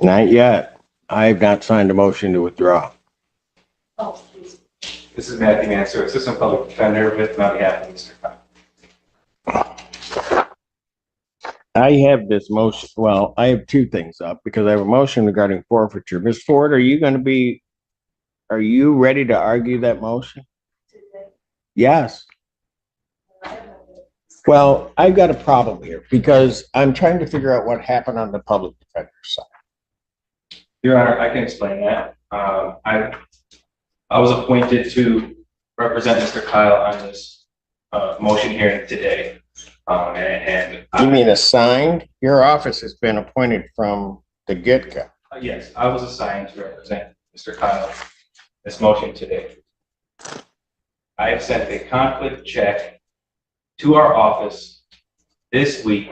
Not yet. I have not signed a motion to withdraw. Oh, please. This is Matthew Mansour, Assistant Public Defender with on behalf of Mr. Kyle. I have this motion. Well, I have two things up because I have a motion regarding forfeiture. Ms. Ford, are you ready to argue that motion? Yes. Well, I've got a problem here because I'm trying to figure out what happened on the public defender side. Your Honor, I can explain that. I was appointed to represent Mr. Kyle on this motion hearing today. You mean assigned? Your office has been appointed from the get-go. Yes, I was assigned to represent Mr. Kyle this motion today. I have sent a conflict check to our office this week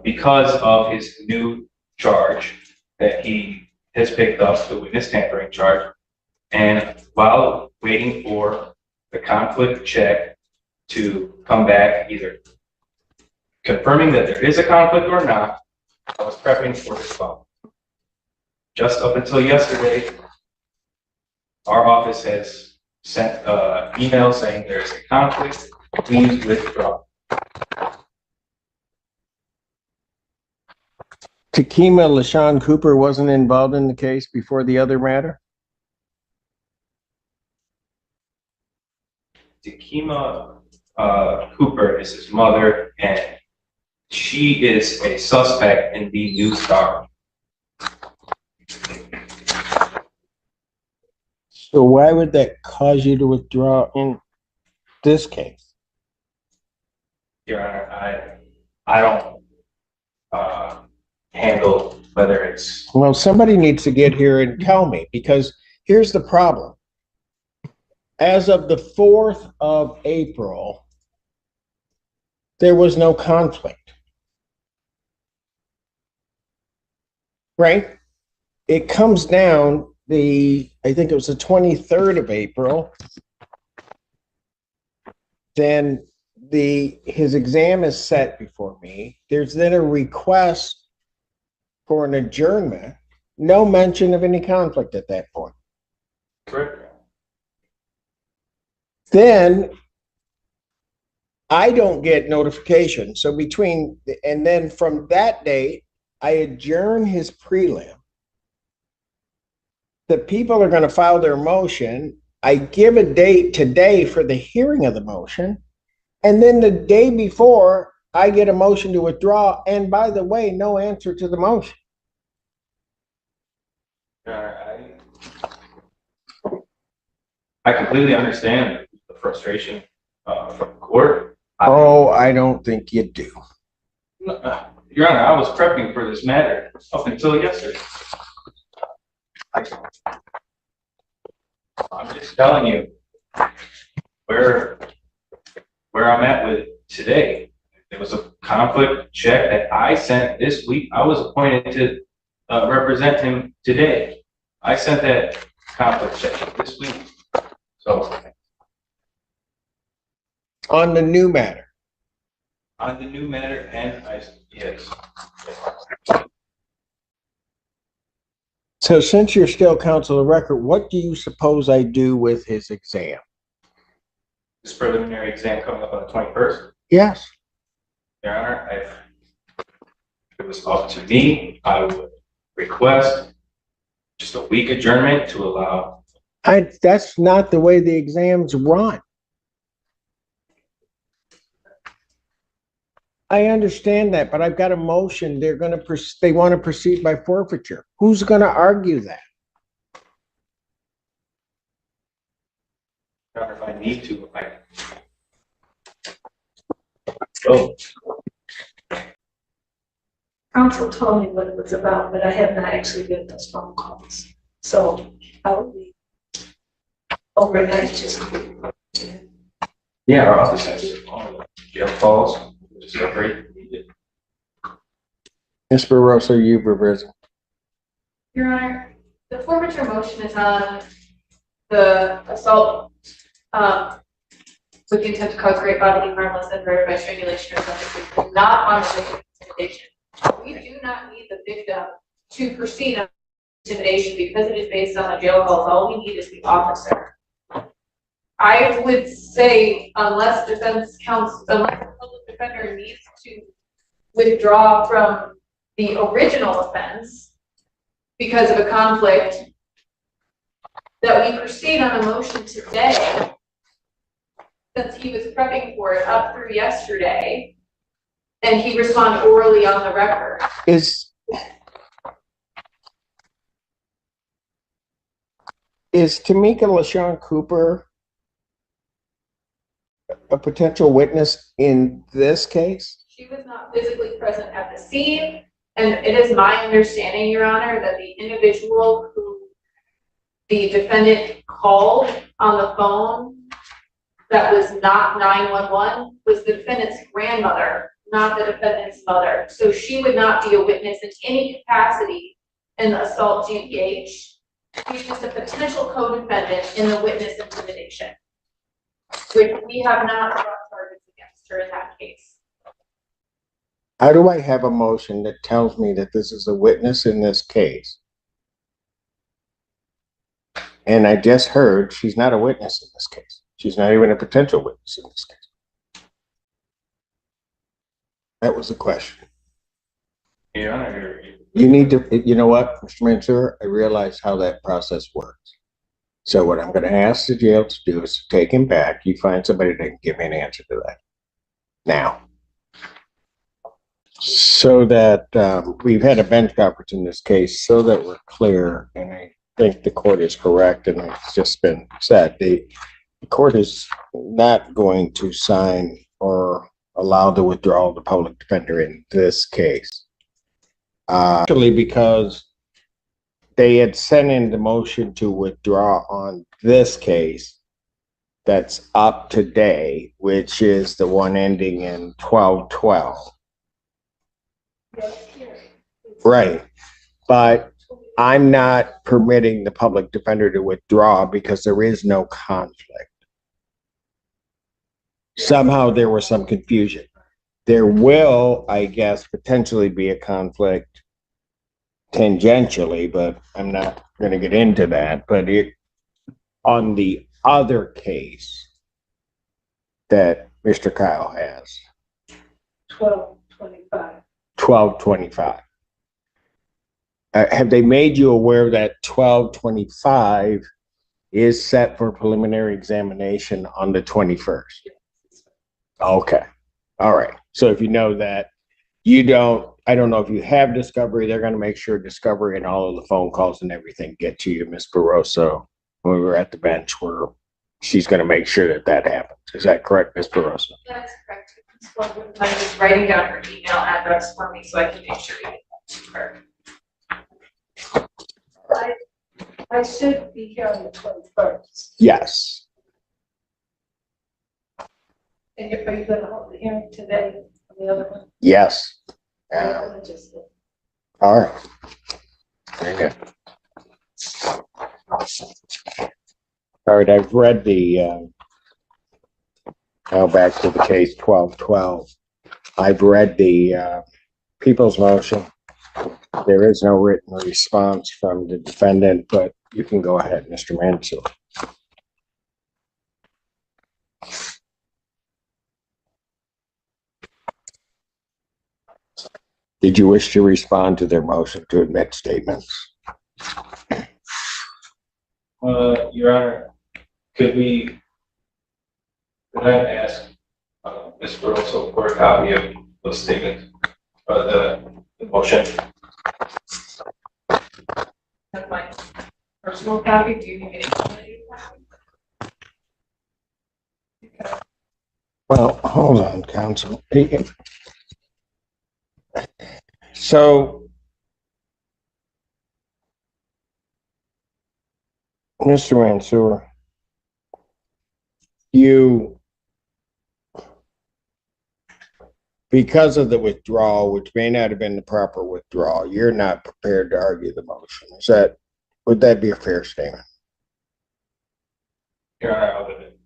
because of his new charge that he has picked up, the witness tampering charge. And while waiting for the conflict check to come back, either confirming that there is a conflict or not, I was prepping for this phone. Just up until yesterday, our office has sent an email saying there's a conflict, please withdraw. Takima LaShawn Cooper wasn't involved in the case before the other matter? Takima Cooper is his mother, and she is a suspect in the New Star. So why would that cause you to withdraw in this case? Your Honor, I don't handle whether it's... Well, somebody needs to get here and tell me, because here's the problem. As of the 4th of April, there was no conflict. Right? It comes down I think it was the 23rd of April. Then his exam is set before me. There's then a request for an adjournment. No mention of any conflict at that point. Correct. Then I don't get notification. So and then from that date, I adjourn his prelim. The people are going to file their motion. I give a date today for the hearing of the motion. And then the day before, I get a motion to withdraw. And by the way, no answer to the motion. I completely understand the frustration from the court. I don't think you do. Your Honor, I was prepping for this matter up until yesterday. I'm just telling you where I'm at with today. There was a conflict check that I sent this week. I was appointed to represent him today. I sent that conflict check this week. So on the new matter. On the new matter, and yes. So since you're still counsel of record, what do you suppose I do with his exam? This preliminary exam coming up on the 21st. Yes. Your Honor, if it was up to me, I would request just a week adjournment to allow. That's not the way the exams run. I understand that, but I've got a motion. They want to proceed by forfeiture. Who's going to argue that? Your Honor, if I need to, Oh. Counsel told me what it was about, but I have not actually been those phone calls. So I will be overnight just. Yeah, our office has jail calls. Ms. Barroso, you've arisen. Your Honor, the forfeiture motion is on the assault with the intent to cause great bodily harm less than murder by strangulation or something, not on the victim's intimidation. We do not need the victim to proceed on intimidation because it is based on the jail calls. All we need is the officer. I would say unless defense counsel, unless the public defender needs to withdraw from the original offense because of a conflict, that we proceed on a motion today, since he was prepping for it up through yesterday, and he responded orally on the record. Is Tamika LaShawn Cooper a potential witness in this case? She was not physically present at the scene, and it is my understanding, Your Honor, that the individual who the defendant called on the phone that was not 911 was the defendant's grandmother, not the defendant's mother. So she would not be a witness in any capacity in the assault GBH. She's just a potential co-defendant in the witness intimidation, which we have not brought charges against her in that case. How do I have a motion that tells me that this is a witness in this case? And I just heard she's not a witness in this case. She's not even a potential witness in this case. That was the question. Your Honor, You need to, you know what, Mr. Mansour, I realize how that process works. So what I'm going to ask the jail to do is to take him back. You find somebody that can give me an answer to that. Now, so that we've had a bench conference in this case, so that we're clear, and I think the court is correct, and it's just been said, the court is not going to sign or allow the withdrawal of the public defender in this case. Actually, because they had sent in the motion to withdraw on this case that's up today, which is the one ending in 12/12. Right. But I'm not permitting the public defender to withdraw because there is no conflict. Somehow there was some confusion. There will, I guess, potentially be a conflict tangentially, but I'm not going to get into that. But on the other case that Mr. Kyle has, 12/25. 12/25. Have they made you aware that 12/25 is set for preliminary examination on the 21st? Okay. All right. So if you know that, I don't know if you have discovery, they're going to make sure discovery and all of the phone calls and everything get to you, Ms. Barroso. When we were at the bench, where she's going to make sure that that happens. Is that correct, Ms. Barroso? That's correct. I'm just writing down her email address for me so I can make sure you get that to her. I should be here on the 21st. Yes. And are you going to hold the hearing today on the other one? Yes. All right. Very good. All right, I've read the, now back to the case 12/12. I've read the people's motion. There is no written response from the defendant, but you can go ahead, Mr. Mansour. Did you wish to respond to their motion to admit statements? Your Honor, could I ask Ms. Barroso for a copy of those statements, the motion? That's my personal copy. Do you need me to email you a copy? Well, hold on, counsel. So, Mr. Mansour, because of the withdrawal, which may not have been the proper withdrawal, you're not prepared to argue the motion. Would that be a fair statement? Your Honor,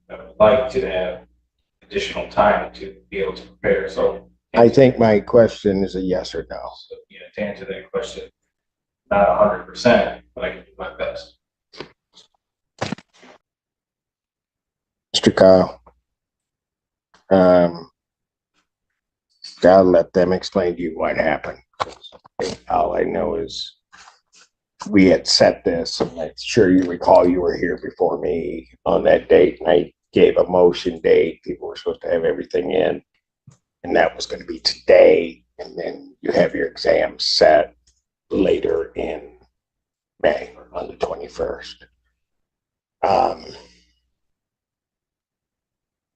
I would like to have additional time to be able to prepare, so. I think my question is a yes or no. So, to answer that question, not 100%, but I can do my best. Mr. Kyle, I'll let them explain to you what happened. All I know is we had set this, and I'm sure you recall you were here before me on that date, and I gave a motion date. People were supposed to have everything in, and that was going to be today, and then you have your exam set later in May on the 21st.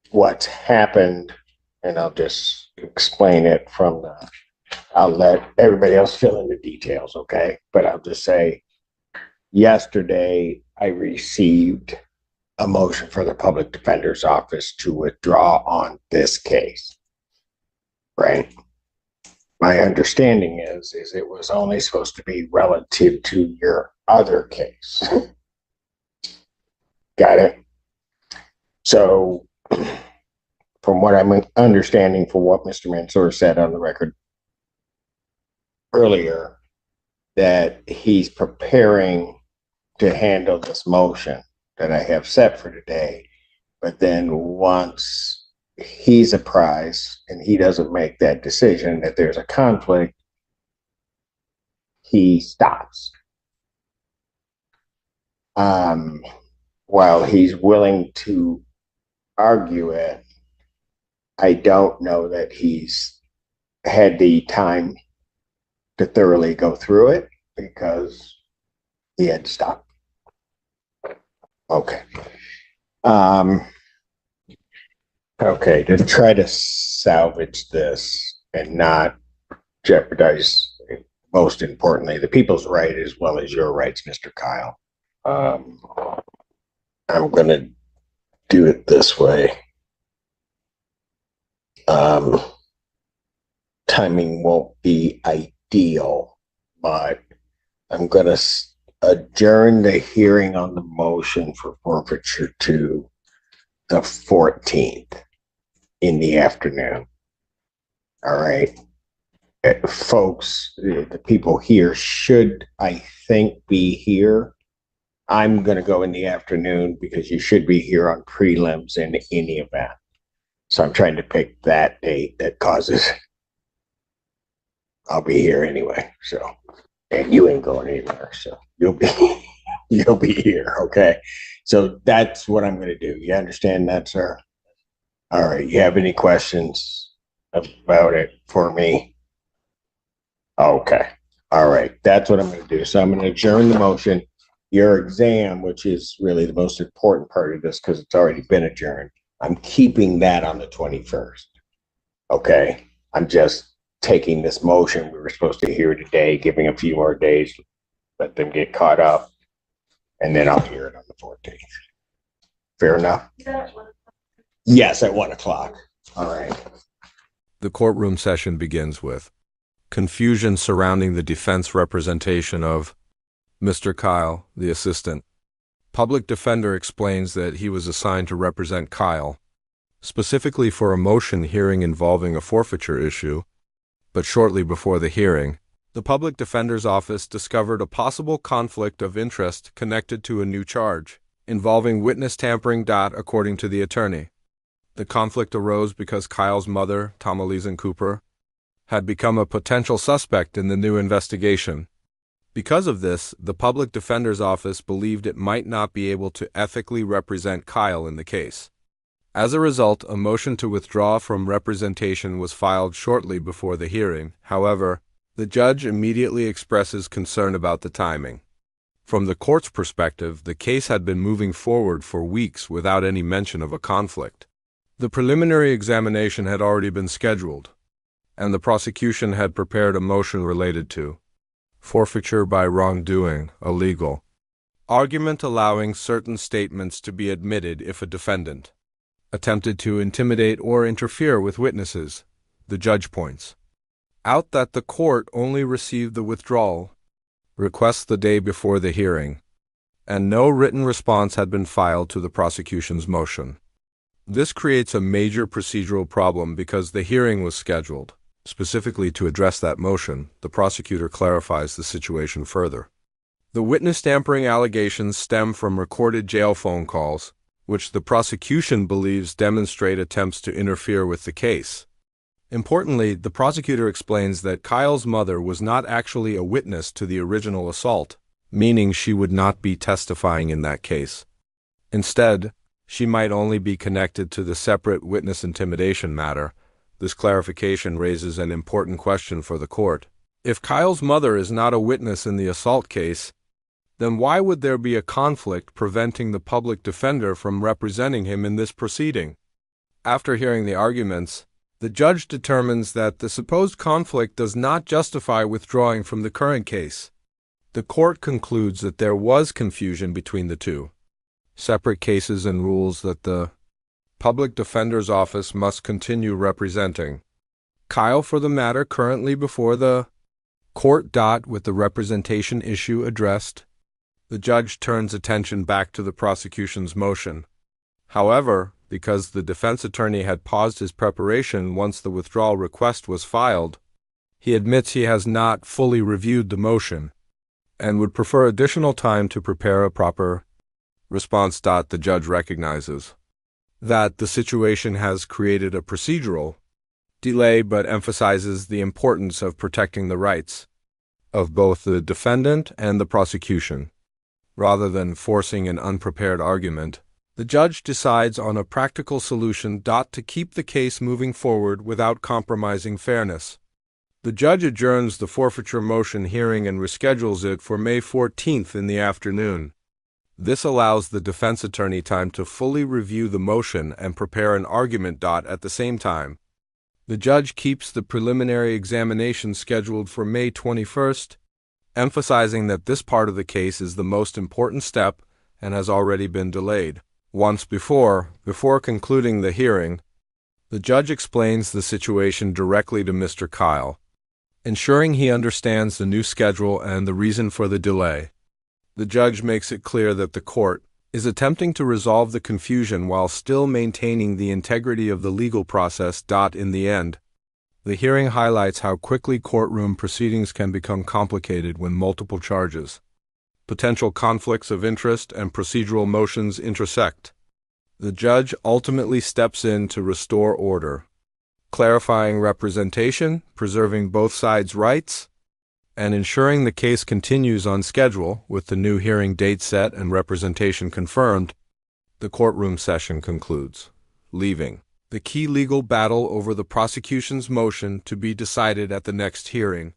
What's happened, and I'll just explain it from the, I'll let everybody else fill in the details, okay? But I'll just say, yesterday I received a motion for the public defender's office to withdraw on this case, right? My understanding is it was only supposed to be relative to your other case. Got it? So, from what I'm understanding from what Mr. Mansour said on the record earlier, that he's preparing to handle this motion that I have set for today, but then once he's apprised and he doesn't make that decision that there's a conflict, he stops. While he's willing to argue it, I don't know that he's had the time to thoroughly go through it because he had to stop. Okay. Okay, to try to salvage this and not jeopardize, most importantly, the people's right as well as your rights, Mr. Kyle. I'm going to do it this way. Timing won't be ideal, but I'm going to adjourn the hearing on the motion for forfeiture to the 14th in the afternoon. All right. Folks, the people here should, I think, be here. I'm going to go in the afternoon because you should be here on prelims in any event. So I'm trying to pick that date that causes, I'll be here anyway. So, and you ain't going anywhere. So you'll be here. Okay. So that's what I'm going to do. You understand that, sir? All right. You have any questions about it for me? Okay. All right. That's what I'm going to do. So I'm going to adjourn the motion. Your exam, which is really the most important part of this because it's already been adjourned, I'm keeping that on the 21st. Okay. I'm just taking this motion we were supposed to hear today, giving a few more days, let them get caught up, and then I'll hear it on the 14th. Fair enough? Yes, at 1 o'clock. All right. The courtroom session begins with confusion surrounding the defense representation of Mr. Kyle, the assistant. Public defender explains that he was assigned to represent Kyle, specifically for a motion hearing involving a forfeiture issue, but shortly before the hearing, the public defender's office discovered a possible conflict of interest connected to a new charge involving witness tampering. According to the attorney, the conflict arose because Kyle's mother, Tamalise Cooper, had become a potential suspect in the new investigation. Because of this, the public defender's office believed it might not be able to ethically represent Kyle in the case. As a result, a motion to withdraw from representation was filed shortly before the hearing. However, the judge immediately expresses concern about the timing. From the court's perspective, the case had been moving forward for weeks without any mention of a conflict. The preliminary examination had already been scheduled, and the prosecution had prepared a motion related to forfeiture by wrongdoing, illegal, argument allowing certain statements to be admitted if a defendant attempted to intimidate or interfere with witnesses. The judge points out that the court only received the withdrawal request the day before the hearing, and no written response had been filed to the prosecution's motion. This creates a major procedural problem because the hearing was scheduled. Specifically to address that motion, the prosecutor clarifies the situation further. The witness tampering allegations stem from recorded jail phone calls, which the prosecution believes demonstrate attempts to interfere with the case. Importantly, the prosecutor explains that Kyle's mother was not actually a witness to the original assault, meaning she would not be testifying in that case. Instead, she might only be connected to the separate witness intimidation matter. This clarification raises an important question for the court. If Kyle's mother is not a witness in the assault case, then why would there be a conflict preventing the public defender from representing him in this proceeding? After hearing the arguments, the judge determines that the supposed conflict does not justify withdrawing from the current case. The court concludes that there was confusion between the two separate cases and rules that the public defender's office must continue representing Kyle for the matter currently before the court. With the representation issue addressed, the judge turns attention back to the prosecution's motion. However, because the defense attorney had paused his preparation once the withdrawal request was filed, he admits he has not fully reviewed the motion and would prefer additional time to prepare a proper response. The judge recognizes that the situation has created a procedural delay but emphasizes the importance of protecting the rights of both the defendant and the prosecution. Rather than forcing an unprepared argument, the judge decides on a practical solution to keep the case moving forward without compromising fairness. The judge adjourns the forfeiture motion hearing and reschedules it for May 14th in the afternoon. This allows the defense attorney time to fully review the motion and prepare an argument. At the same time, the judge keeps the preliminary examination scheduled for May 21st, emphasizing that this part of the case is the most important step and has already been delayed. Once before concluding the hearing, the judge explains the situation directly to Mr. Kyle, ensuring he understands the new schedule and the reason for the delay. The judge makes it clear that the court is attempting to resolve the confusion while still maintaining the integrity of the legal process. In the end, the hearing highlights how quickly courtroom proceedings can become complicated when multiple charges, potential conflicts of interest, and procedural motions intersect. The judge ultimately steps in to restore order, clarifying representation, preserving both sides' rights, and ensuring the case continues on schedule. With the new hearing date set and representation confirmed, the courtroom session concludes, leaving the key legal battle over the prosecution's motion to be decided at the next hearing.